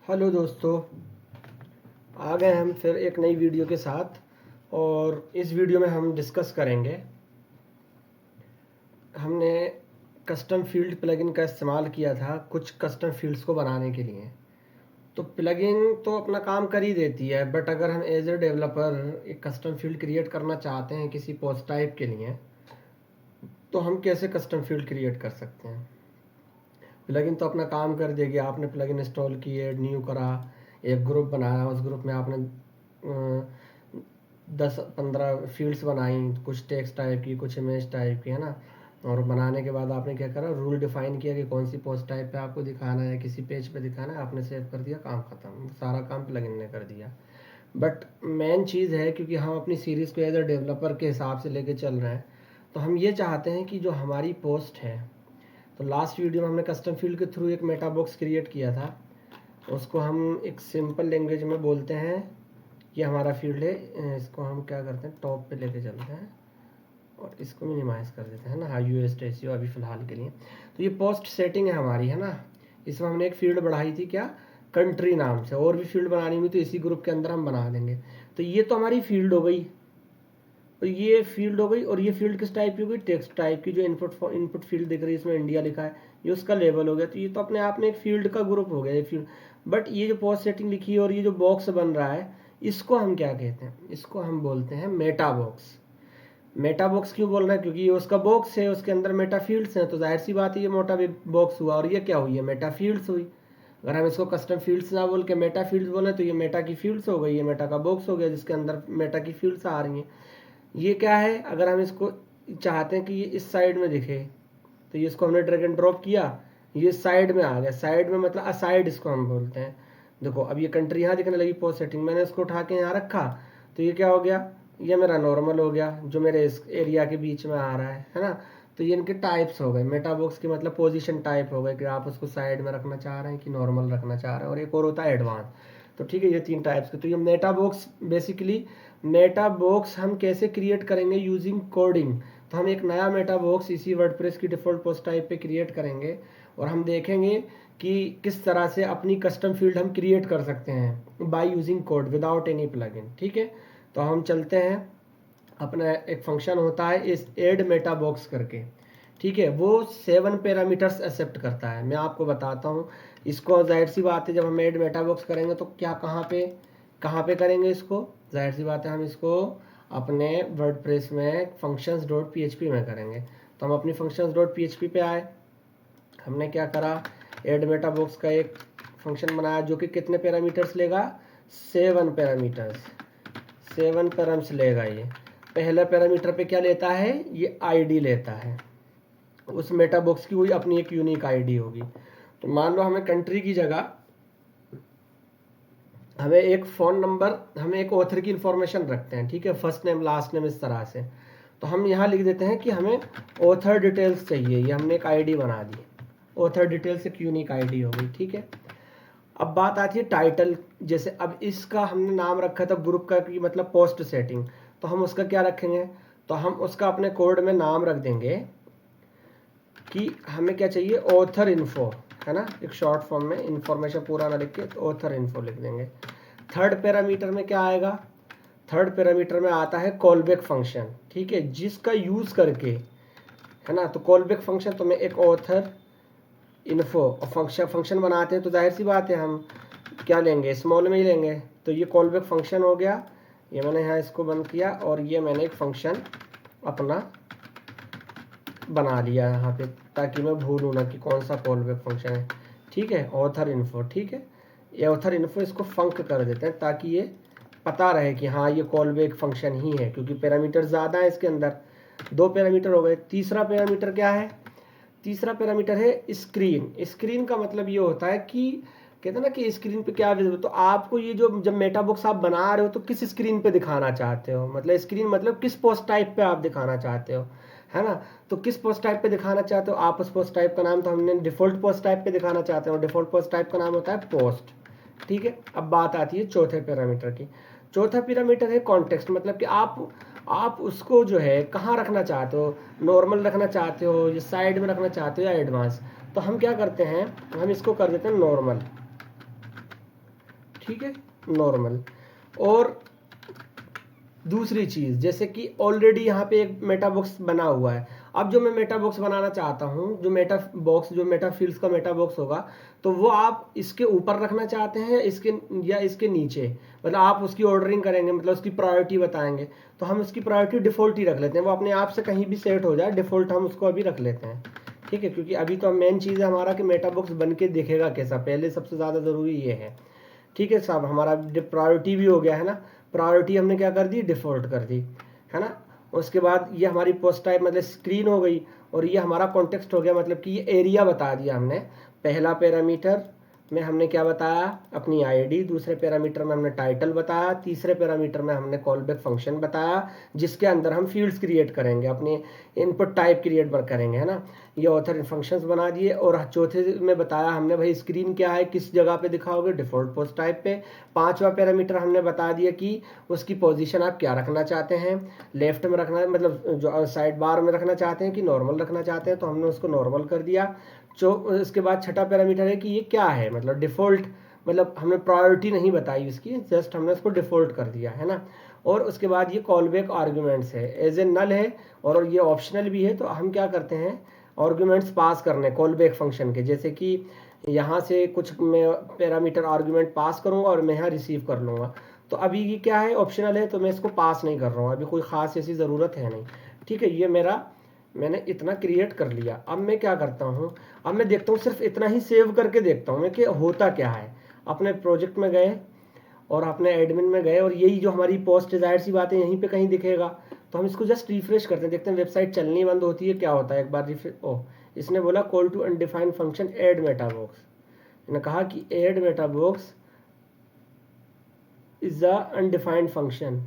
Hello दोस्तों, आ गए हम फिर एक नई वीडियो के साथ। और इस वीडियो में हम डिस्कस करेंगे, हमने कस्टम फील्ड प्लगइन का इस्तेमाल किया था कुछ कस्टम फील्ड्स को बनाने के लिए। तो प्लगइन तो अपना काम कर ही देती है, बट अगर हम एज ए डेवलपर एक कस्टम फील्ड क्रिएट करना चाहते हैं किसी पोस्ट टाइप के लिए, तो हम कैसे कस्टम फील्ड क्रिएट कर सकते हैं। प्लगइन तो अपना काम कर देगी। आपने प्लगइन इंस्टॉल किए, न्यू करा, एक ग्रुप बनाया, उस ग्रुप में आपने 10-15 फील्ड्स बनाई, कुछ टेक्स्ट टाइप की, कुछ इमेज टाइप की, है ना। और बनाने के बाद आपने क्या करा, रूल डिफाइन किया कि कौन सी पोस्ट टाइप पे आपको दिखाना है, किसी पेज पे दिखाना है, आपने सेव कर दिया, काम ख़त्म, सारा काम प्लगइन ने कर दिया। बट मेन चीज़ है, क्योंकि हम अपनी सीरीज़ को एज अ डेवलपर के हिसाब से लेके चल रहे हैं, तो हम ये चाहते हैं कि जो हमारी पोस्ट है, तो लास्ट वीडियो में हमने कस्टम फील्ड के थ्रू एक मेटा बॉक्स क्रिएट किया था। उसको हम एक सिंपल लैंग्वेज में बोलते हैं, ये हमारा फील्ड है। इसको हम क्या करते हैं, टॉप पे लेके चलते हैं और इसको मिनिमाइज़ कर देते हैं ना, हाई यू एस टेसियो अभी फ़िलहाल के लिए। तो ये पोस्ट सेटिंग है हमारी, है ना। इसमें हमने एक फील्ड बढ़ाई थी, क्या, कंट्री नाम से। और भी फील्ड बनानी हुई तो इसी ग्रुप के अंदर हम बना देंगे। तो ये तो हमारी फील्ड हो गई, और ये फील्ड हो गई। और ये फील्ड किस टाइप की हो गई, टेक्स्ट टाइप की। जो इनपुट फील्ड दिख रही है, इसमें इंडिया लिखा है, ये उसका लेबल हो गया। तो ये तो अपने आप में एक फील्ड का ग्रुप हो गया, ये फील्ड। बट ये जो पोस्ट सेटिंग लिखी है और ये जो बॉक्स बन रहा है, इसको हम क्या कहते हैं, इसको हम बोलते हैं मेटा बॉक्स। मेटा बॉक्स क्यों बोल रहे हैं, क्योंकि ये उसका बॉक्स है, उसके अंदर मेटा फील्ड्स हैं, तो जाहिर सी बात है ये मोटा बॉक्स हुआ। और ये क्या हुई है, मेटा फील्ड्स हुई। अगर हम इसको कस्टम फील्ड्स ना बोल के मेटा फील्ड्स बोले, तो ये मेटा की फील्ड्स हो गई, ये मेटा का बॉक्स हो गया, जिसके अंदर मेटा की फील्ड्स आ रही हैं। ये क्या है, अगर हम इसको चाहते हैं कि ये इस साइड में दिखे, तो ये इसको हमने ड्रैग एंड ड्रॉप किया, ये साइड में आ गया। साइड में मतलब असाइड इसको हम बोलते हैं। देखो अब ये कंट्री यहाँ दिखने लगी पोस्ट सेटिंग, मैंने इसको उठा के यहाँ रखा, तो ये क्या हो गया, ये मेरा नॉर्मल हो गया, जो मेरे इस एरिया के बीच में आ रहा है ना। तो ये इनके टाइप्स हो गए, मेटा बॉक्स के मतलब पोजीशन टाइप हो गए, कि आप उसको साइड में रखना चाह रहे हैं कि नॉर्मल रखना चाह रहे हैं। और एक और होता है एडवांस। तो ठीक है, ये 3 टाइप्स के। तो ये Meta box basically, Meta box हम कैसे क्रिएट करेंगे, यूजिंग कोडिंग। तो हम एक नया मेटा बॉक्स इसी वर्डप्रेस की डिफ़ॉल्ट पोस्ट टाइप पे क्रिएट करेंगे, और हम देखेंगे कि किस तरह से अपनी कस्टम फील्ड हम क्रिएट कर सकते हैं by using code without any plugin. ठीक है, तो हम चलते हैं। अपना एक फंक्शन होता है इस एड मेटा बॉक्स करके, ठीक है। वो 7 पैरामीटर्स एक्सेप्ट करता है। मैं आपको बताता हूँ इसको। जाहिर सी बात है, जब हम एड मेटा बॉक्स करेंगे तो क्या, कहाँ पे करेंगे इसको, जाहिर सी बात है हम इसको अपने वर्डप्रेस में फंक्शंस डॉट पीएचपी में करेंगे। तो हम अपनी फंक्शंस डॉट पीएचपी पे आए, हमने क्या करा, एड मेटा बॉक्स का एक फंक्शन बनाया जो कि कितने पैरामीटर्स लेगा, 7 पैरामीटर्स, 7 पैराम्स लेगा। ये पहला पैरामीटर पे क्या लेता है, ये आईडी लेता है। उस मेटा बॉक्स की कोई अपनी एक यूनिक आईडी होगी। तो मान लो हमें कंट्री की जगह हमें एक फ़ोन नंबर, हमें एक ऑथर की इंफॉर्मेशन रखते हैं, ठीक है, फर्स्ट नेम लास्ट नेम इस तरह से। तो हम यहाँ लिख देते हैं कि हमें ऑथर डिटेल्स चाहिए। ये हमने एक आईडी बना दी, ऑथर डिटेल्स एक यूनिक आईडी हो गई, ठीक है। अब बात आती है टाइटल। जैसे अब इसका हमने नाम रखा था ग्रुप का कि मतलब पोस्ट सेटिंग, तो हम उसका क्या रखेंगे, तो हम उसका अपने कोड में नाम रख देंगे कि हमें क्या चाहिए, ऑथर इन्फो, है ना। एक शॉर्ट फॉर्म में इंफॉर्मेशन पूरा ना लिख के तो ऑथर इन्फो लिख देंगे। थर्ड पैरामीटर में क्या आएगा, थर्ड पैरामीटर में आता है कॉलबैक फंक्शन, ठीक है, जिसका यूज़ करके, है ना। तो कॉलबैक फंक्शन, तो मैं एक ऑथर इन्फो और फंक्शन बनाते हैं, तो जाहिर सी बात है हम क्या लेंगे, स्मॉल में ही लेंगे। तो ये कॉलबैक फंक्शन हो गया, ये मैंने यहाँ इसको बंद किया, और ये मैंने एक फंक्शन अपना बना लिया यहाँ पे, ताकि मैं भूलूँ ना कि कौन सा कॉलबैक फंक्शन है, ठीक है। ऑथर इन्फो, ठीक है, ये ऑथर इन्फो इसको फंक कर देते हैं ताकि ये पता रहे कि हाँ ये कॉलबैक फंक्शन ही है, क्योंकि पैरामीटर ज़्यादा है इसके अंदर। 2 पैरामीटर हो गए। तीसरा पैरामीटर क्या है, तीसरा पैरामीटर है स्क्रीन। स्क्रीन का मतलब ये होता है कि कहते हैं ना कि स्क्रीन पे क्या विजिबल, तो आपको ये जो जब मेटा बॉक्स आप बना रहे हो तो किस स्क्रीन पे दिखाना चाहते हो, मतलब स्क्रीन मतलब किस पोस्ट टाइप पे आप दिखाना चाहते हो, है ना। तो किस पोस्ट टाइप पे दिखाना चाहते हो आप, उस पोस्ट टाइप का नाम, तो हमने डिफ़ॉल्ट पोस्ट टाइप पे दिखाना चाहते हो, डिफ़ॉल्ट पोस्ट टाइप का नाम होता है पोस्ट, ठीक है। अब बात आती है चौथे पैरामीटर की। चौथा पैरामीटर है कॉन्टेक्स्ट, मतलब कि आप उसको जो है कहाँ रखना चाहते हो, नॉर्मल रखना चाहते हो, या साइड में रखना चाहते हो, या एडवांस। तो हम क्या करते हैं, हम इसको कर देते हैं नॉर्मल, ठीक है, नॉर्मल। और दूसरी चीज़, जैसे कि ऑलरेडी यहाँ पे एक मेटा बॉक्स बना हुआ है, अब जो मैं मेटा बॉक्स बनाना चाहता हूँ, जो मेटा बॉक्स, जो मेटा फील्ड्स का मेटा बॉक्स होगा, तो वो आप इसके ऊपर रखना चाहते हैं या इसके नीचे, मतलब आप उसकी ऑर्डरिंग करेंगे, मतलब उसकी प्रायोरिटी बताएंगे। तो हम उसकी प्रायोरिटी डिफ़ॉल्ट ही रख लेते हैं, वो अपने आप से कहीं भी सेट हो जाए, डिफ़ॉल्ट हम उसको अभी रख लेते हैं। ठीक है, क्योंकि अभी तो मेन चीज़ है हमारा कि मेटा बॉक्स बन के दिखेगा कैसा, पहले सबसे ज़्यादा ज़रूरी ये है। ठीक है साहब, हमारा प्रायोरिटी भी हो गया है ना, प्रायोरिटी हमने क्या कर दी, डिफ़ॉल्ट कर दी, है ना। उसके बाद ये हमारी पोस्ट टाइप मतलब स्क्रीन हो गई, और ये हमारा कॉन्टेक्स्ट हो गया, मतलब कि ये एरिया बता दिया हमने। पहला पैरामीटर में हमने क्या बताया, अपनी आईडी, दूसरे पैरामीटर में हमने टाइटल बताया, तीसरे पैरामीटर में हमने कॉल बैक फंक्शन बताया, जिसके अंदर हम फील्ड्स क्रिएट करेंगे, अपने इनपुट टाइप क्रिएट करेंगे, है ना। ये ऑथर फंक्शंस बना दिए। और चौथे में बताया हमने भाई स्क्रीन क्या है, किस जगह पे दिखाओगे, डिफॉल्ट पोस्ट टाइप पे। पांचवा पैरामीटर हमने बता दिया कि उसकी पोजीशन आप क्या रखना चाहते हैं, लेफ्ट में रखना है, मतलब जो साइड बार में रखना चाहते हैं कि नॉर्मल रखना चाहते हैं, तो हमने उसको नॉर्मल कर दिया। उसके बाद छठा पैरामीटर है कि ये क्या है, मतलब डिफ़ॉल्ट, मतलब हमने प्रायोरिटी नहीं बताई उसकी, जस्ट हमने उसको डिफ़ॉल्ट कर दिया, है ना। और उसके बाद ये कॉल बैक आर्ग्यूमेंट्स है, एज ए नल है और ये ऑप्शनल भी है। तो हम क्या करते हैं, आर्ग्यूमेंट्स पास करने कॉल बैक फंक्शन के, जैसे कि यहाँ से कुछ मैं पैरामीटर आर्ग्यूमेंट पास करूँगा और मैं यहाँ रिसीव कर लूँगा। तो अभी ये क्या है, ऑप्शनल है, तो मैं इसको पास नहीं कर रहा हूँ, अभी कोई ख़ास ऐसी ज़रूरत है नहीं। ठीक है, ये मेरा, मैंने इतना क्रिएट कर लिया। अब मैं क्या करता हूँ, अब मैं देखता हूँ, सिर्फ इतना ही सेव करके देखता हूँ मैं कि होता क्या है। अपने प्रोजेक्ट में गए और अपने एडमिन में गए, और यही जो हमारी पोस्ट, जाहिर सी बात है यहीं पे कहीं दिखेगा। तो हम इसको जस्ट रिफ्रेश करते हैं, देखते हैं वेबसाइट चलनी बंद होती है, क्या होता है। एक बार रिफ्रेश, ओह, इसने बोला call to undefined function add meta box. इन्होंने कहा कि add meta box is a undefined function,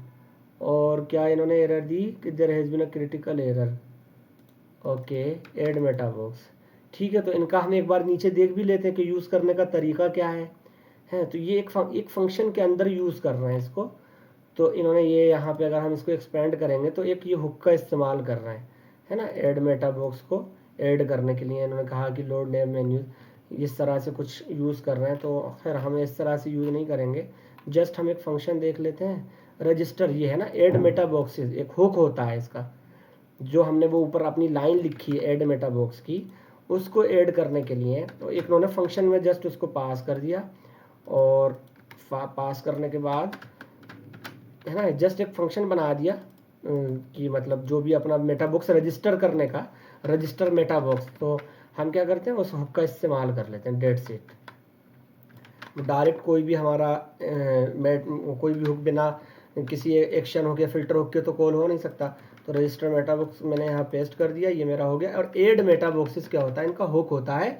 और क्या इन्होंने एरर दी कि there has been a critical error. Okay, add meta box, ठीक है। तो इनका हम एक बार नीचे देख भी लेते हैं कि यूज़ करने का तरीका क्या है। तो ये एक फंक्शन के अंदर यूज़ कर रहे हैं इसको। तो इन्होंने ये यहाँ पे अगर हम इसको एक्सपेंड करेंगे तो एक ये हुक का इस्तेमाल कर रहे हैं, है ना। ऐड मेटा बॉक्स को ऐड करने के लिए इन्होंने कहा कि लोड नेम मेन्यू, इस तरह से कुछ यूज़ कर रहे हैं। तो खैर हम इस तरह से यूज़ नहीं करेंगे, जस्ट हम एक फंक्शन देख लेते हैं। रजिस्टर ये है ना, ऐड मेटा बॉक्सेस, एक हुक होता है इसका, जो हमने वो ऊपर अपनी लाइन लिखी है ऐड मेटा बॉक्स की, उसको ऐड करने के लिए तो एक उन्होंने फंक्शन में जस्ट उसको पास कर दिया। और पास करने के बाद, है ना, जस्ट एक फंक्शन बना दिया कि मतलब जो भी अपना मेटा बॉक्स रजिस्टर करने का, रजिस्टर मेटा बॉक्स। तो हम क्या करते हैं, उस हुक का इस्तेमाल कर लेते हैं, डेट सेट। डायरेक्ट कोई भी हमारा कोई भी हुक बिना किसी एक्शन हो के, फिल्टर हो के तो कॉल हो नहीं सकता। तो रजिस्टर मेटा बॉक्स मैंने यहाँ पेस्ट कर दिया, ये मेरा हो गया। और ऐड मेटा बॉक्सेस क्या होता है, इनका हुक होता है,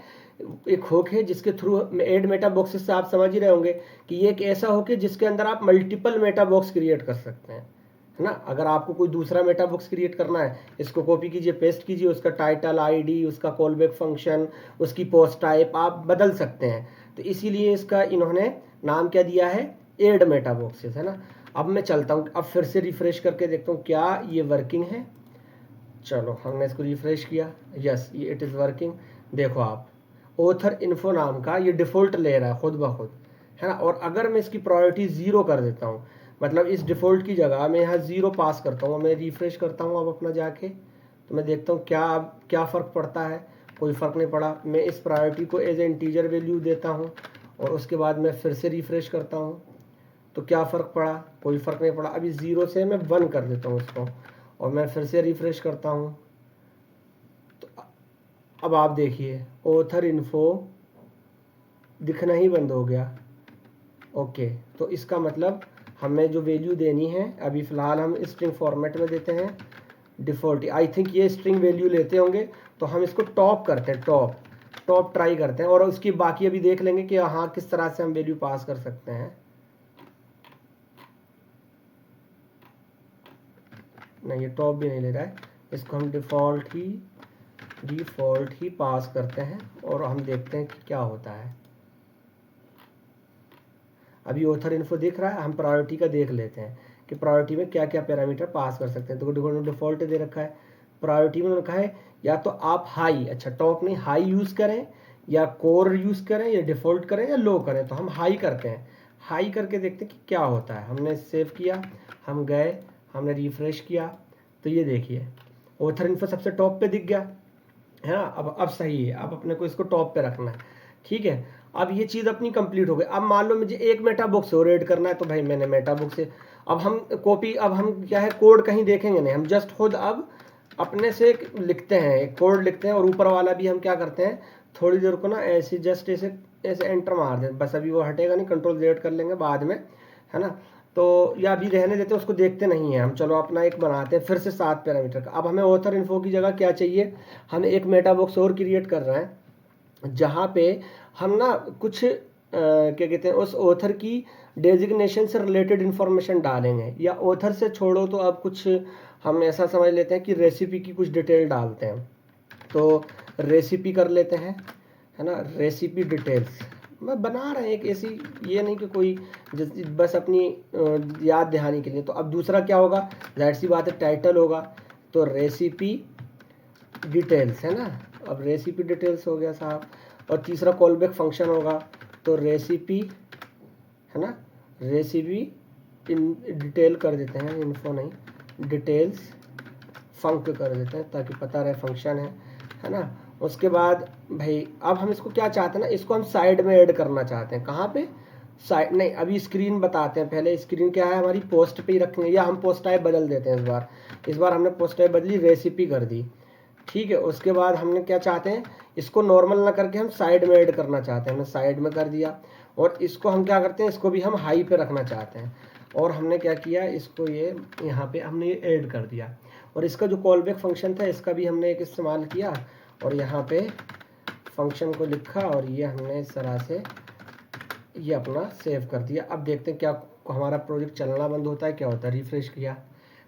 एक हुक है जिसके थ्रू ऐड मेटा बॉक्सेस से आप समझ ही रहे होंगे कि ये एक ऐसा हुक है जिसके अंदर आप मल्टीपल मेटा बॉक्स क्रिएट कर सकते हैं, है ना। अगर आपको कोई दूसरा मेटा बॉक्स क्रिएट करना है, इसको कॉपी कीजिए, पेस्ट कीजिए, उसका टाइटल, आईडी, उसका कॉल बैक फंक्शन, उसकी पोस्ट टाइप आप बदल सकते हैं। तो इसीलिए इसका इन्होंने नाम क्या दिया है, ऐड मेटा बॉक्सेस, है ना। अब मैं चलता हूँ, अब फिर से रिफ्रेश करके देखता हूँ क्या ये वर्किंग है। चलो हमने इसको रिफ्रेश किया, यस ये इट इज़ वर्किंग। देखो आप, ऑथर इन्फो नाम का ये डिफ़ॉल्ट ले रहा है खुद ब खुद, है ना। और अगर मैं इसकी प्रायोरिटी 0 कर देता हूँ, मतलब इस डिफ़ॉल्ट की जगह मैं यहाँ 0 पास करता हूँ, मैं रिफ्रेश करता हूँ अब अपना जाके, तो मैं देखता हूँ क्या फ़र्क पड़ता है। कोई फ़र्क नहीं पड़ा। मैं इस प्रायोरिटी को एज ए इंटीजर वैल्यू देता हूँ, और उसके बाद मैं फिर से रिफ्रेश करता हूँ, तो क्या फ़र्क पड़ा, कोई फ़र्क नहीं पड़ा। अभी 0 से मैं 1 कर देता हूँ इसको, और मैं फिर से रिफ्रेश करता हूँ। तो अब आप देखिए, ऑथर इन्फो दिखना ही बंद हो गया। ओके, तो इसका मतलब हमें जो वैल्यू देनी है, अभी फ़िलहाल हम स्ट्रिंग फॉर्मेट में देते हैं डिफ़ॉल्ट। आई थिंक ये स्ट्रिंग वैल्यू लेते होंगे, तो हम इसको टॉप करते हैं, टॉप ट्राई करते हैं, और उसकी बाकी अभी देख लेंगे कि हाँ किस तरह से हम वैल्यू पास कर सकते हैं। नहीं, ये टॉप भी नहीं ले रहा है, इसको हम डिफ़ॉल्ट ही पास करते हैं, और हम देखते हैं कि क्या होता है। अभी ऑथर इन्फो दिख रहा है, हम प्रायोरिटी का देख लेते हैं कि प्रायोरिटी में क्या क्या पैरामीटर पास कर सकते हैं। तो डिफ़ॉल्ट दे रखा है, प्रायोरिटी में रखा है या तो आप हाई, अच्छा टॉप नहीं, हाई यूज़ करें, या कोर यूज़ करें, या डिफ़ॉल्ट करें, या लो करें। तो हम हाई करते हैं, हाई करके देखते हैं कि क्या होता है। हमने सेव किया, हम गए, हमने रिफ्रेश किया, तो ये देखिए ऑथर इन्फो सबसे टॉप पे दिख गया है ना। अब सही है, अब अपने को इसको टॉप पे रखना है, ठीक है। अब ये चीज़ अपनी कंप्लीट हो गई। अब मान लो मुझे एक मेटा बुक्स और ऐड करना है, तो भाई मैंने मेटा बुक से अब हम कॉपी, अब हम क्या है कोड कहीं देखेंगे नहीं, हम जस्ट खुद अब अपने से लिखते हैं, एक कोड लिखते हैं, और ऊपर वाला भी हम क्या करते हैं थोड़ी देर को ना ऐसे जस्ट ऐसे ऐसे एंटर मार दें, बस अभी वो हटेगा नहीं, कंट्रोल जेड कर लेंगे बाद में, है ना। तो या अभी रहने देते हैं, उसको देखते नहीं है हम। चलो अपना एक बनाते हैं फिर से 7 पैरामीटर का। अब हमें ऑथर इन्फो की जगह क्या चाहिए, हम एक मेटा बॉक्स और क्रिएट कर रहे हैं जहाँ पे हम ना कुछ क्या कहते हैं उस ऑथर की डेजिग्नेशन से रिलेटेड इन्फॉर्मेशन डालेंगे, या ऑथर से छोड़ो तो अब कुछ हम ऐसा समझ लेते हैं कि रेसिपी की कुछ डिटेल डालते हैं। तो रेसिपी कर लेते हैं, है ना, रेसिपी डिटेल्स मैं बना रहे हैं एक ऐसी, ये नहीं कि कोई बस अपनी याद दहानी के लिए। तो अब दूसरा क्या होगा, जाहिर सी बात है टाइटल होगा, तो रेसिपी डिटेल्स, है ना। अब रेसिपी डिटेल्स हो गया साहब। और तीसरा कॉल बैक फंक्शन होगा, तो रेसिपी, है ना, रेसिपी इन डिटेल कर देते हैं, इन्फो नहीं, डिटेल्स फंक कर देते हैं ताकि पता रहे फंक्शन है ना। उसके बाद भाई अब हम इसको क्या चाहते हैं ना, इसको हम साइड में ऐड करना चाहते हैं। कहाँ पे, साइड नहीं, अभी स्क्रीन बताते हैं पहले। स्क्रीन क्या है हमारी, पोस्ट पे ही रखेंगे, या हम पोस्ट टाइप बदल देते हैं इस बार हमने पोस्ट टाइप बदली, रेसिपी कर दी, ठीक है। उसके बाद हमने क्या चाहते हैं, इसको नॉर्मल ना करके हम साइड में ऐड करना चाहते हैं, हमने साइड में कर दिया। और इसको हम क्या करते हैं, इसको भी हम हाई पे रखना चाहते हैं, और हमने क्या किया, इसको ये यहाँ पे हमने ये ऐड कर दिया। और इसका जो कॉल बैक फंक्शन था इसका भी हमने एक इस्तेमाल किया, और यहाँ पे फंक्शन को लिखा, और ये हमने इस तरह से ये अपना सेव कर दिया। अब देखते हैं क्या हमारा प्रोजेक्ट चलना बंद होता है, क्या होता है। रिफ्रेश किया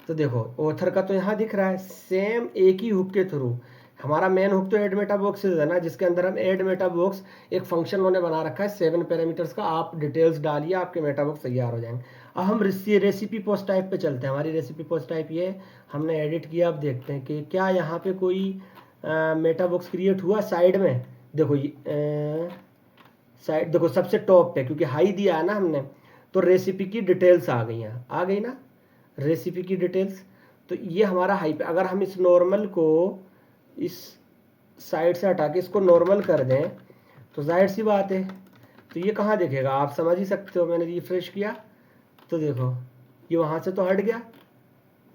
तो देखो ऑथर का तो यहाँ दिख रहा है, सेम एक ही हुक के थ्रू। हमारा मेन हुक तो एड मेटा बॉक्स है ना, जिसके अंदर हम एड मेटा बॉक्स एक फंक्शन उन्होंने बना रखा है 7 पैरामीटर्स का। आप डिटेल्स डालिए, आपके मेटा बॉक्स तैयार हो जाएंगे। अब हम रेसिपी पोस्ट टाइप पे चलते हैं। हमारी रेसिपी पोस्ट टाइप ये हमने एडिट किया। अब देखते हैं कि क्या यहाँ पे कोई मेटा बॉक्स क्रिएट हुआ साइड में। देखो ये साइड देखो सबसे टॉप पे, क्योंकि हाई दिया है ना हमने, तो रेसिपी की डिटेल्स आ गई हैं, आ गई ना रेसिपी की डिटेल्स। तो ये हमारा हाई पे, अगर हम इस नॉर्मल को इस साइड से हटा के इसको नॉर्मल कर दें तो जाहिर सी बात है, तो ये कहाँ दिखेगा आप समझ ही सकते हो। मैंने रिफ्रेश किया तो देखो ये वहाँ से तो हट गया,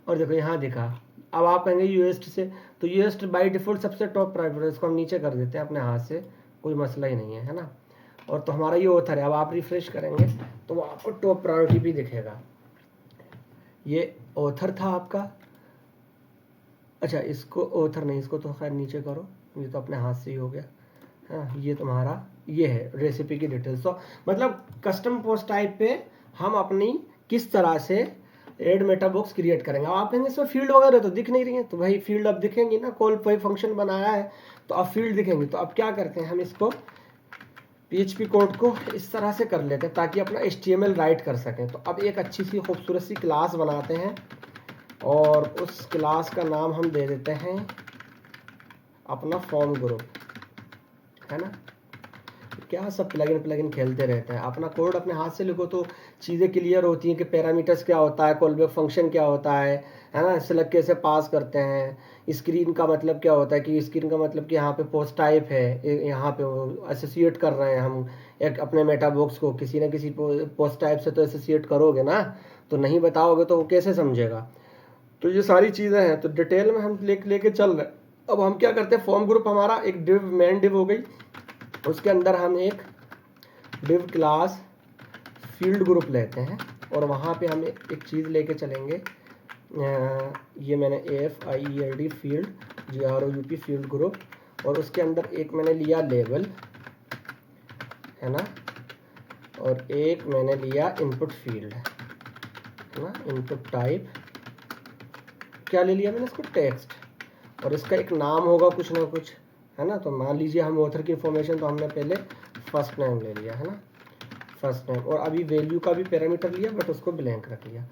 और देखो यहाँ दिखा। अब आप कहेंगे यूएस्ट से, तो यूएस्ट बाई डिफॉल्ट सबसे टॉप प्राइवेट है, इसको हम नीचे कर देते हैं अपने हाथ से, कोई मसला ही नहीं है ना। और तो हमारा ये ऑथर है। अब आप रिफ्रेश करेंगे तो वो आपको टॉप प्रायोरिटी भी दिखेगा। ये ऑथर था आपका, अच्छा इसको ऑथर नहीं, इसको तो खैर नीचे करो, ये तो अपने हाथ से ही हो गया। हाँ ये तुम्हारा ये है रेसिपी की डिटेल्स। तो मतलब कस्टम पोस्ट टाइप पे हम अपनी किस तरह से एड मेटा बॉक्स क्रिएट करेंगे। अब आप कहेंगे इसमें फील्ड वगैरह तो दिख नहीं रही है, तो भाई फील्ड अब दिखेंगी ना, कॉल पे फंक्शन बनाया है तो अब फील्ड दिखेंगे। तो अब क्या करते हैं, हम इसको PHP कोड को इस तरह से कर लेते हैं ताकि अपना HTML राइट कर सकें। तो अब एक अच्छी सी खूबसूरत सी क्लास बनाते हैं, और उस क्लास का नाम हम दे देते हैं अपना फॉर्म ग्रुप, है ना। क्या सब प्लगइन खेलते रहते हैं, अपना कोड अपने हाथ से लिखो तो चीज़ें क्लियर होती हैं कि पैरामीटर्स क्या होता है, कॉल बैक फंक्शन क्या होता है ना, सिलेक्ट कैसे पास करते हैं, स्क्रीन का मतलब क्या होता है, कि स्क्रीन का मतलब कि यहाँ पे पोस्ट टाइप है, यहाँ पे एसोसिएट कर रहे हैं हम एक अपने मेटा बॉक्स को किसी न किसी पोस्ट टाइप से, तो एसोसिएट करोगे ना, तो नहीं बताओगे तो वो कैसे समझेगा। तो ये सारी चीज़ें हैं, तो डिटेल में हम लेके चल रहे हैं। अब हम क्या करते हैं, फॉर्म ग्रुप हमारा एक डिव मेन डिव हो गई, उसके अंदर हम एक डिव क्लास फील्ड ग्रुप लेते हैं, और वहाँ पे हम एक चीज़ लेके चलेंगे। ये मैंने FIELD field GROUP field group, और उसके अंदर एक मैंने लिया लेबल, है ना, और एक मैंने लिया इनपुट फील्ड, है ना, इनपुट टाइप क्या ले लिया मैंने, इसको टेक्स्ट, और इसका एक नाम होगा कुछ ना कुछ, है ना। तो मान लीजिए हम ऑथर की इंफॉर्मेशन, तो हमने पहले फर्स्ट नेम ले लिया, है ना, फर्स्ट नेम, और अभी वैल्यू का भी पैरामीटर लिया बट उसको ब्लैंक रख लिया।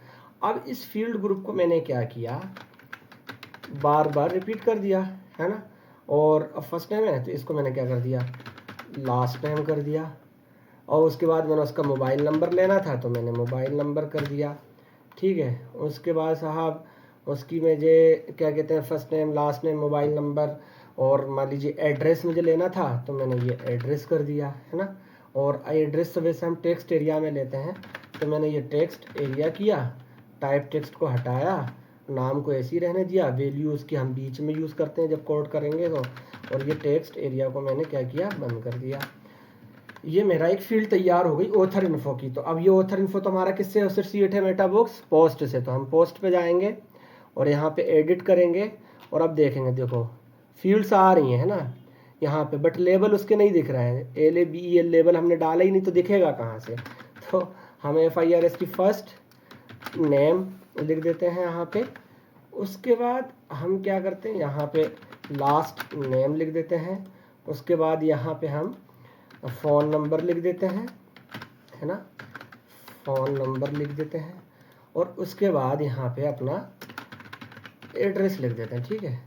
अब इस फील्ड ग्रुप को मैंने क्या किया, बार बार रिपीट कर दिया, है ना। और अब फर्स्ट नेम है तो इसको मैंने क्या कर दिया, लास्ट नेम कर दिया। और उसके बाद मैंने उसका मोबाइल नंबर लेना था तो मैंने मोबाइल नंबर कर दिया, ठीक है। उसके बाद साहब उसकी मुझे क्या कहते हैं first name last name mobile number और मान लीजिए एड्रेस मुझे लेना था तो मैंने ये एड्रेस कर दिया, है ना। और एड्रेस तो वैसे हम टेक्स्ट एरिया में लेते हैं तो मैंने ये टेक्स्ट एरिया किया, टाइप टेक्स्ट को हटाया, नाम को ऐसे ही रहने दिया, वैल्यू उसकी हम बीच में यूज़ करते हैं जब कोड करेंगे तो, और ये टेक्स्ट एरिया को मैंने क्या किया, बंद कर दिया। ये मेरा एक फील्ड तैयार हो गई ऑथर इन्फो की। तो अब ये ऑथर इन्फो तो हमारा किससे एसोसिएट है, मेटाबॉक्स पोस्ट से। तो हम पोस्ट पे जाएंगे और यहाँ पे एडिट करेंगे और अब देखेंगे, देखो फील्ड्स आ रही हैं, है ना यहाँ पे, बट लेबल उसके नहीं दिख रहा है, LABEL लेबल हमने डाला ही नहीं तो दिखेगा कहाँ से। तो हम FIRS की फर्स्ट नेम लिख देते हैं यहाँ पे। उसके बाद हम क्या करते हैं, यहाँ पे लास्ट नेम लिख देते हैं। उसके बाद यहाँ पे हम फ़ोन नंबर लिख देते हैं, है ना, फ़ोन नंबर लिख देते हैं। और उसके बाद यहाँ पे अपना एड्रेस लिख देते हैं, ठीक है।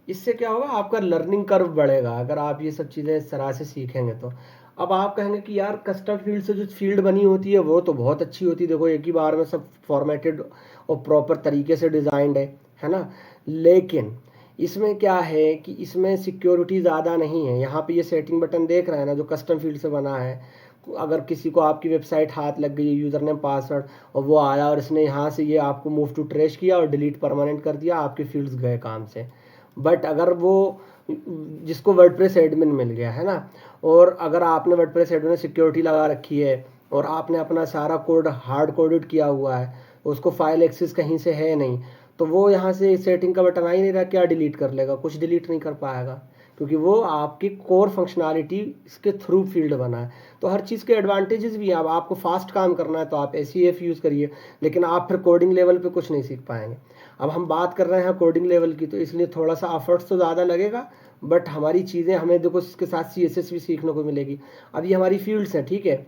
इससे क्या होगा, आपका लर्निंग कर्व बढ़ेगा अगर आप ये सब चीज़ें इस तरह से सीखेंगे तो। अब आप कहेंगे कि यार कस्टम फील्ड से जो फील्ड बनी होती है वो तो बहुत अच्छी होती है, देखो एक ही बार में सब फॉर्मेटेड और प्रॉपर तरीके से डिज़ाइंड है ना। लेकिन इसमें क्या है कि इसमें सिक्योरिटी ज़्यादा नहीं है। यहाँ पे ये सेटिंग बटन देख रहे हैं ना जो कस्टम फील्ड से बना है, अगर किसी को आपकी वेबसाइट हाथ लग गई, यूज़र नेम पासवर्ड, और वो आया और इसने यहाँ से ये आपको मूव टू ट्रेश किया और डिलीट परमानेंट कर दिया, आपके फील्ड्स गए काम से। बट अगर वो जिसको वर्डप्रेस एडमिन मिल गया, है ना, और अगर आपने वर्डप्रेस एडमिन में सिक्योरिटी लगा रखी है और आपने अपना सारा कोड हार्ड कोडेड किया हुआ है, उसको फाइल एक्सेस कहीं से है नहीं, तो वो यहाँ से सेटिंग का बटन आ ही नहीं रहा, क्या डिलीट कर लेगा, कुछ डिलीट नहीं कर पाएगा, क्योंकि वो आपकी कोर फंक्शनैलिटी इसके थ्रू फील्ड बना है। तो हर चीज़ के एडवांटेजेस भी हैं। अब आपको फास्ट काम करना है तो आप SEF यूज़ करिए, लेकिन आप फिर कोडिंग लेवल पे कुछ नहीं सीख पाएंगे। अब हम बात कर रहे हैं कोडिंग लेवल की, तो इसलिए थोड़ा सा एफर्ट्स तो ज़्यादा लगेगा, बट हमारी चीज़ें हमें देखो इसके साथ CSS भी सीखने को मिलेगी। अब ये हमारी फील्ड्स हैं, ठीक है।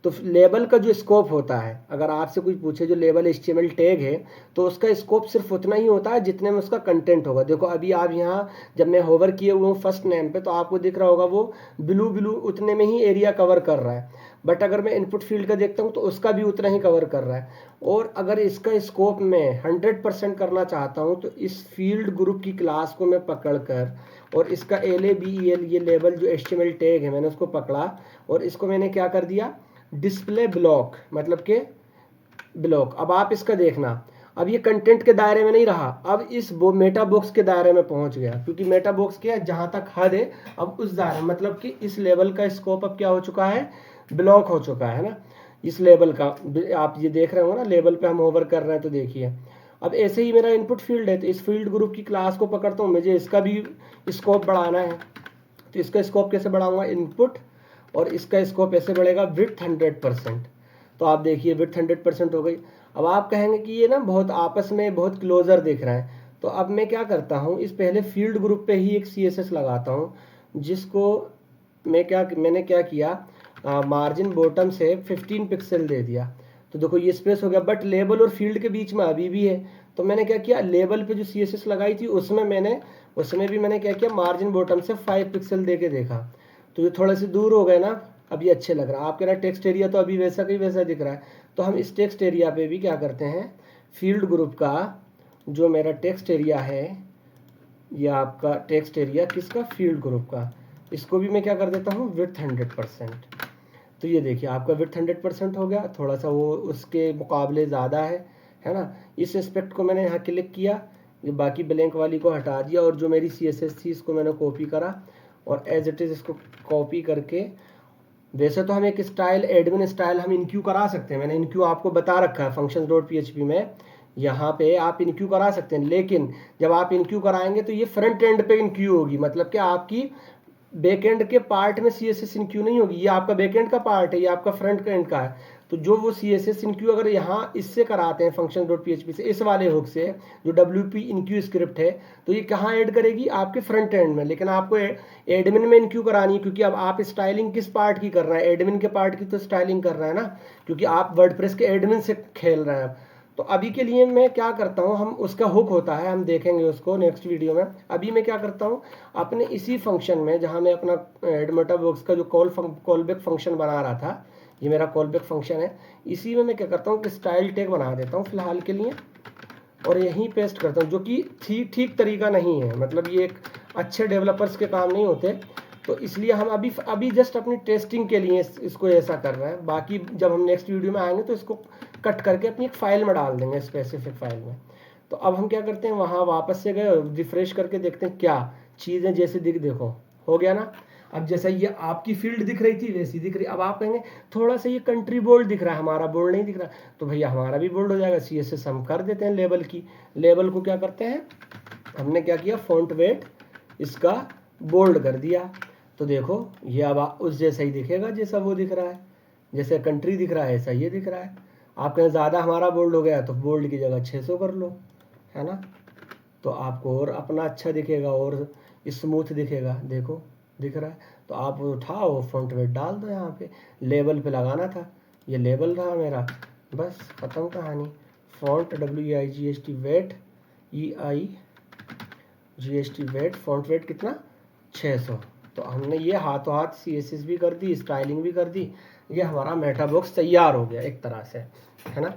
तो लेबल का जो स्कोप होता है, अगर आपसे कुछ पूछे जो लेबल HTML टैग है, तो उसका स्कोप सिर्फ उतना ही होता है जितने में उसका कंटेंट होगा। देखो अभी आप यहाँ जब मैं होवर किए हुए हूँ फर्स्ट नेम पे, तो आपको दिख रहा होगा वो ब्लू ब्लू उतने में ही एरिया कवर कर रहा है। बट अगर मैं इनपुट फील्ड का देखता हूँ तो उसका भी उतना ही कवर कर रहा है। और अगर इसका स्कोप मैं 100% करना चाहता हूँ तो इस फील्ड ग्रुप की क्लास को मैं पकड़ कर और इसका LABEL ये लेबल जो HTML टैग है मैंने उसको पकड़ा और इसको मैंने क्या कर दिया, डिस्प्ले ब्लॉक, मतलब के ब्लॉक। अब आप इसका देखना, अब ये कंटेंट के दायरे में नहीं रहा, अब इस मेटा बॉक्स के दायरे में पहुंच गया, क्योंकि मेटा बॉक्स क्या है, जहां तक हद है अब उस दायरे, मतलब कि इस लेवल का स्कोप अब क्या हो चुका है, ब्लॉक हो चुका है ना। इस लेवल का आप ये देख रहे हो ना, लेवल पे हम होवर कर रहे हैं तो देखिए। अब ऐसे ही मेरा इनपुट फील्ड है, तो इस फील्ड ग्रुप की क्लास को पकड़ता हूँ, मुझे इसका भी स्कोप बढ़ाना है। तो इसका स्कोप कैसे बढ़ाऊंगा, इनपुट, और इसका स्कोप ऐसे बढ़ेगा विड्थ 100%। तो आप देखिए विड्थ 100% हो गई। अब आप कहेंगे कि ये ना बहुत आपस में बहुत क्लोजर दिख रहा है, तो अब मैं क्या करता हूँ, इस पहले फील्ड ग्रुप पे ही एक CSS लगाता हूँ, जिसको मैंने क्या किया, मार्जिन बॉटम से 15 पिक्सल दे दिया। तो देखो ये स्पेस हो गया, बट लेबल और फील्ड के बीच में अभी भी है। तो मैंने क्या किया, लेबल पे जो CSS लगाई थी उसमें भी मैंने क्या किया, मार्जिन बॉटम से 5 पिक्सल दे के देखा, तो ये थोड़े से दूर हो गए ना, अभी अच्छे लग रहा है। आप कह रहे हैं टेक्स्ट एरिया तो अभी वैसा का ही वैसा दिख रहा है, तो हम इस टेक्स्ट एरिया पे भी क्या करते हैं, फील्ड ग्रुप का जो मेरा टेक्स्ट एरिया है, या आपका टेक्स्ट एरिया किसका, फील्ड ग्रुप का, इसको भी मैं क्या कर देता हूँ, विड्थ 100%। तो ये देखिए आपका विड्थ 100% हो गया, थोड़ा सा वो उसके मुकाबले ज़्यादा है ना। इस एस्पेक्ट को मैंने यहाँ क्लिक किया, ये बाकी ब्लैंक वाली को हटा दिया, और जो मेरी CSS थी इसको मैंने कॉपी करा और एज इट इज़ इसको कॉपी करके, वैसे तो हम एक स्टाइल एडमिन स्टाइल हम इनक्यू करा सकते हैं, मैंने इनक्यू आपको बता रखा है functions.php में, यहाँ पे आप इनक्यू करा सकते हैं। लेकिन जब आप इनक्यू कराएंगे तो ये फ्रंट एंड पे इनक्यू होगी, मतलब कि आपकी बैकएंड के पार्ट में CSS इनक्यू नहीं होगी, ये आपका बैकएंड का पार्ट है, ये आपका फ्रंट एंड का है। तो जो वो CSS इनक्यू अगर यहाँ इससे कराते हैं functions.php से, इस वाले हुक से जो WP इनक्यू स्क्रिप्ट है, तो ये कहाँ ऐड करेगी, आपके फ्रंट एंड में। लेकिन आपको एडमिन में इनक्यू करानी है, क्योंकि अब आप स्टाइलिंग किस पार्ट की कर रहे हैं, एडमिन के पार्ट की तो स्टाइलिंग कर रहे हैं ना, क्योंकि आप वर्डप्रेस के एडमिन से खेल रहे हैं। तो अभी के लिए मैं क्या करता हूँ, हम उसका हुक होता है, हम देखेंगे उसको नेक्स्ट वीडियो में। अभी मैं क्या करता हूँ, अपने इसी फंक्शन में जहाँ मैं अपना मेटा बॉक्स का जो कॉल बैक फंक्शन बना रहा था, ये मेरा कॉल बैक फंक्शन है। इसी में मैं क्या करता हूँ कि स्टाइल टैग बना देता हूँ फिलहाल के लिए और यहीं पेस्ट करता हूँ, जो कि ठीक तरीका नहीं है, मतलब ये एक अच्छे डेवलपर्स के काम नहीं होते। तो इसलिए हम अभी जस्ट अपनी टेस्टिंग के लिए इसको ऐसा कर रहे हैं। बाकी जब हम नेक्स्ट वीडियो में आएंगे तो इसको कट करके अपनी एक फाइल में डाल देंगे, स्पेसिफिक फाइल में। तो अब हम क्या करते हैं, वहाँ वापस से गए, रिफ्रेश करके देखते हैं क्या चीज़ें जैसे देखो हो गया ना। अब जैसा ये आपकी फील्ड दिख रही थी वैसी दिख रही। अब आप कहेंगे थोड़ा सा ये कंट्री बोल्ड दिख रहा है, हमारा बोल्ड नहीं दिख रहा, तो भैया हमारा भी बोल्ड हो जाएगा। CSS हम कर देते हैं लेबल की, लेबल को क्या करते हैं, हमने क्या किया, फॉन्ट वेट इसका बोल्ड कर दिया। तो देखो ये अब उस जैसा ही दिखेगा जैसा वो दिख रहा है, जैसे कंट्री दिख रहा है ऐसा ये दिख रहा है। आप कहें ज़्यादा हमारा बोल्ड हो गया तो बोल्ड की जगह 600 कर लो, है ना, तो आपको और अपना अच्छा दिखेगा और स्मूथ दिखेगा। देखो दिख रहा है, तो आप उठाओ फॉन्ट वेट डाल दो यहाँ पे, लेबल पे लगाना था, ये लेबल रहा मेरा, बस ख़त्म कहानी। Font WEIGHT weight EIGHT weight, font weight कितना 600। तो हमने ये हाथों हाथ CSS भी कर दी, स्टाइलिंग भी कर दी, ये हमारा मेटा बॉक्स तैयार हो गया एक तरह से, है ना।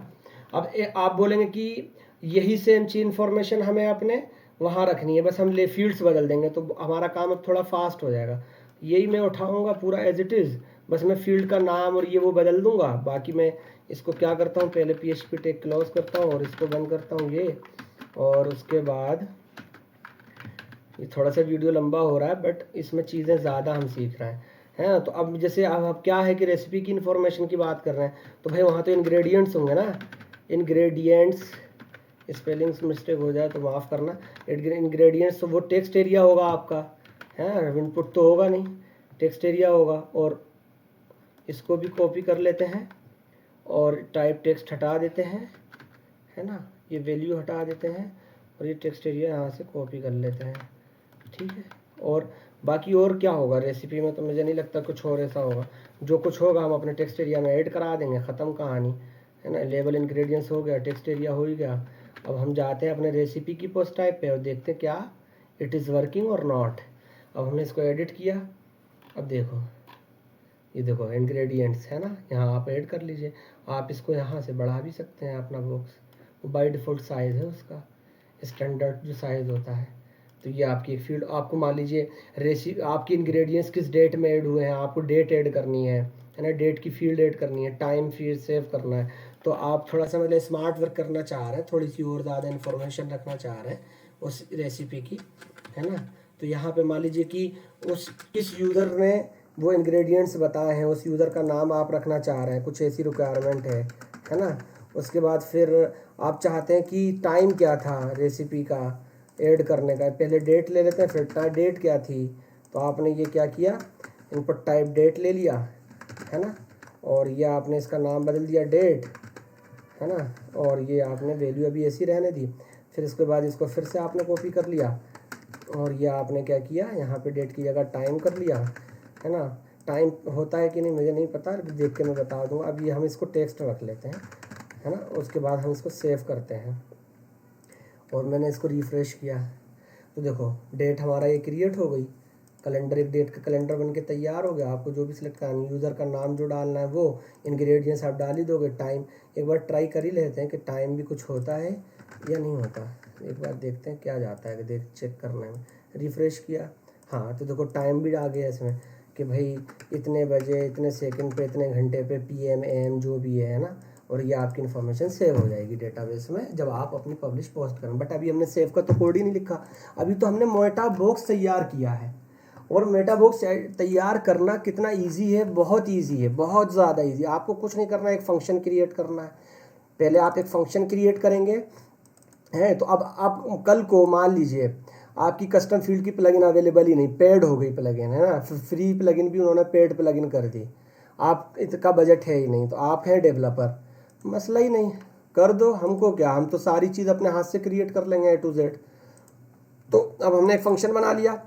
अब आप बोलेंगे कि यही सेम चीज इन्फॉर्मेशन हमें अपने वहाँ रखनी है, बस हम ले फील्ड्स बदल देंगे तो हमारा काम अब थोड़ा फास्ट हो जाएगा। यही मैं उठाऊंगा पूरा एज इट इज़, बस मैं फील्ड का नाम और ये वो बदल दूंगा। बाकी मैं इसको क्या करता हूँ, पहले PHP टैग क्लोज करता हूँ और इसको बंद करता हूँ ये, और उसके बाद ये थोड़ा सा वीडियो लंबा हो रहा है बट इसमें चीज़ें ज़्यादा हम सीख रहे हैं ना। तो अब जैसे अब क्या है कि रेसिपी की इन्फॉर्मेशन की बात कर रहे हैं, तो भाई वहाँ तो इंग्रेडिएंट्स होंगे ना, इंग्रेडिएंट्स, स्पेलिंग्स मिस्टेक हो जाए तो माफ़ करना। इंग्रेडिएंट्स तो वो टेक्स्ट एरिया होगा आपका, है, इनपुट तो होगा नहीं, टेक्स्ट एरिया होगा। और इसको भी कॉपी कर लेते हैं और टाइप टेक्स्ट हटा देते हैं, है ना, ये वैल्यू हटा देते हैं और ये टेक्स्ट एरिया यहाँ से कॉपी कर लेते हैं, ठीक है। और बाकी और क्या होगा रेसिपी में, तो मुझे नहीं लगता कुछ और ऐसा होगा। जो कुछ होगा हम अपने टेक्स्ट एरिया में ऐड करा देंगे, ख़त्म कहानी, है ना। लेबल इंग्रेडिएंट्स हो गया, टेक्स्ट एरिया हो ही गया। अब हम जाते हैं अपने रेसिपी की पोस्ट टाइप पे और देखते हैं क्या इट इज़ वर्किंग और नॉट। अब हमने इसको एडिट किया, अब देखो ये देखो इंग्रेडिएंट्स है ना, यहाँ आप ऐड कर लीजिए। आप इसको यहाँ से बढ़ा भी सकते हैं अपना बॉक्स, वो बाय डिफ़ॉल्ट साइज़ है उसका, स्टैंडर्ड जो साइज़ होता है। तो ये आपकी एक फील्ड, आपको मान लीजिए आपकी इंग्रेडिएंट्स किस डेट में ऐड हुए हैं, आपको डेट ऐड करनी है ना, डेट की फील्ड ऐड करनी है, टाइम फील्ड सेव करना है। तो आप थोड़ा सा मतलब स्मार्ट वर्क करना चाह रहे हैं, थोड़ी सी और ज़्यादा इन्फॉर्मेशन रखना चाह रहे हैं उस रेसिपी की, है ना। तो यहाँ पे मान लीजिए कि उस किस यूज़र ने वो इंग्रेडिएंट्स बताए हैं, उस यूज़र का नाम आप रखना चाह रहे हैं, कुछ ऐसी रिक्वायरमेंट है ना। उसके बाद फिर आप चाहते हैं कि टाइम क्या था रेसिपी का ऐड करने का, पहले डेट ले लेते हैं, फिर डेट क्या थी। तो आपने ये क्या किया, इनपुट टाइप डेट ले लिया, है ना, और ये आपने इसका नाम बदल दिया डेट, है ना, और ये आपने वैल्यू अभी ऐसी रहने दी। फिर इसके बाद इसको फिर से आपने कॉपी कर लिया और ये आपने क्या किया, यहाँ पे डेट की जगह टाइम कर लिया, है ना। टाइम होता है कि नहीं मुझे नहीं पता, देख के मैं बता दूँगा। अब ये हम इसको टेक्स्ट रख लेते हैं, है ना। उसके बाद हम इसको सेव करते हैं और मैंने इसको रिफ़्रेश किया तो देखो डेट हमारा ये क्रिएट हो गई, कैलेंडर, एक डेट का कैलेंडर बन के तैयार हो गया। आपको जो भी सिलेक्ट करना है, यूज़र का नाम जो डालना है वो, इंग्रेडिएंट्स आप डाल ही दोगे। टाइम एक बार ट्राई कर ही लेते हैं कि टाइम भी कुछ होता है या नहीं होता, एक बार देखते हैं क्या जाता है, देख चेक करने में। रिफ़्रेश किया, हाँ तो देखो टाइम भी आ गया इसमें कि भाई इतने बजे इतने सेकंड पे इतने घंटे पे PM AM जो भी है ना। और ये आपकी इन्फॉर्मेशन सेव हो जाएगी डेटाबेस में जब आप अपनी पब्लिश पोस्ट करें। बट अभी हमने सेव का तो कोड ही नहीं लिखा, अभी तो हमने मेटा बॉक्स तैयार किया है। और मेटा बॉक्स तैयार करना कितना इजी है, बहुत इजी है, बहुत ज़्यादा इजी। आपको कुछ नहीं करना है, एक फ़ंक्शन क्रिएट करना है। पहले आप एक फ़ंक्शन क्रिएट करेंगे हैं, तो अब आप कल को मान लीजिए आपकी कस्टम फील्ड की प्लगइन अवेलेबल ही नहीं, पेड हो गई प्लगइन, है ना, फ्री प्लगइन भी उन्होंने पेड प्लगइन कर दी, आप इतना बजट है ही नहीं, तो आप हैं डेवलपर, मसला ही नहीं, कर दो, हमको क्या, हम तो सारी चीज़ अपने हाथ से क्रिएट कर लेंगे A to Z। तो अब हमने एक फंक्शन बना लिया,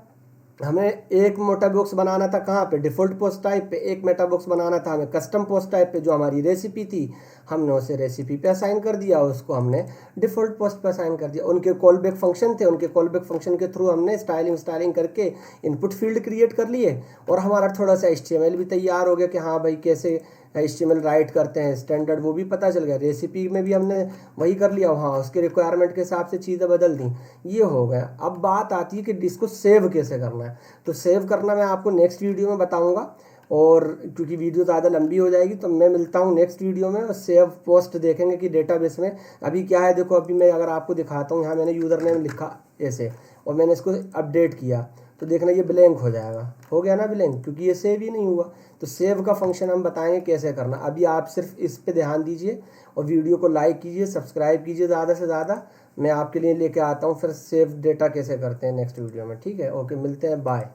हमें एक मेटा बॉक्स बनाना था कहाँ पे, डिफ़ॉल्ट पोस्ट टाइप पे। एक मेटा बॉक्स बनाना था हमें कस्टम पोस्ट टाइप पे, जो हमारी रेसिपी थी हमने उसे रेसिपी पे असाइन कर दिया, उसको हमने डिफ़ॉल्ट पोस्ट पे असाइन कर दिया। उनके कॉल बैक फंक्शन थे, उनके कॉल बैक फंक्शन के थ्रू हमने स्टाइलिंग करके इनपुट फील्ड क्रिएट कर लिए और हमारा थोड़ा सा HTML भी तैयार हो गया कि हाँ भाई कैसे HTML राइट करते हैं स्टैंडर्ड, वो भी पता चल गया। रेसिपी में भी हमने वही कर लिया, हाँ उसके रिक्वायरमेंट के हिसाब से चीज़ें बदल दी, ये हो गया। अब बात आती है कि इसको सेव कैसे करना है। तो सेव करना मैं आपको नेक्स्ट वीडियो में बताऊँगा, और क्योंकि वीडियो ज़्यादा लंबी हो जाएगी तो मैं मिलता हूँ नेक्स्ट वीडियो में, और सेव पोस्ट देखेंगे कि डेटाबेस में अभी क्या है। देखो अभी मैं अगर आपको दिखाता हूँ, यहाँ मैंने यूज़र नेम लिखा ऐसे, और मैंने इसको अपडेट किया, तो देखना ये ब्लैंक हो जाएगा, हो गया ना ब्लैंक, क्योंकि ये सेव ही नहीं हुआ। तो सेव का फंक्शन हम बताएंगे कैसे करना। अभी आप सिर्फ इस पे ध्यान दीजिए, और वीडियो को लाइक कीजिए, सब्सक्राइब कीजिए ज़्यादा से ज़्यादा। मैं आपके लिए लेके आता हूँ फिर सेव डेटा कैसे करते हैं नेक्स्ट वीडियो में, ठीक है। ओके, मिलते हैं, बाय।